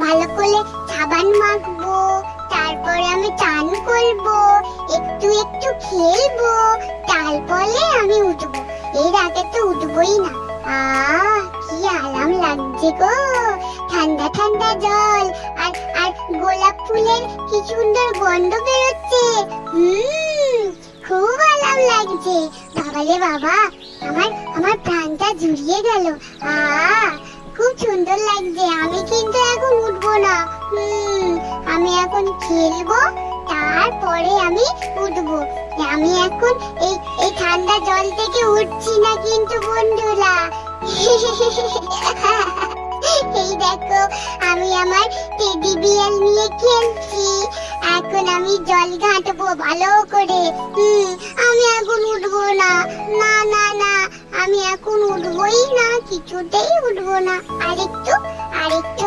ভালো করে সাবান মাখবো, তারপরে আমি চান করবো, একটু একটু খেলবো, তারপরে আমি উঠবো। এর আগে তো উঠবোই না। কি আরাম লাগছে গো, ঠান্ডা ঠান্ডা জল, আর আর গোলাপ ফুলের কি সুন্দর গন্ধ বেরোচ্ছে। খুব আরাম লাগছে। বাবারে বাবা, আমার আমার প্রাণটা জুড়িয়ে গেল। খুব সুন্দর লাগছে। আমি কিন্তু এখন উঠবো না। আমি এখন খেলবো, তারপরে আমি উঠবো। আমি এখন এই এই ঠান্ডা জল থেকে উঠছি না কিন্তু বন্ধুরা। এই দেখো, আমি আমার টেডি বিড়াল নিয়ে খেলছি। এখন আমি জল ঘাঁটবো ভালো করে। আমি এখন উঠবো না। না না না, আমি এখন উঠবোই না, কিছুতেই উঠবো না। আরেকটু আরেকটু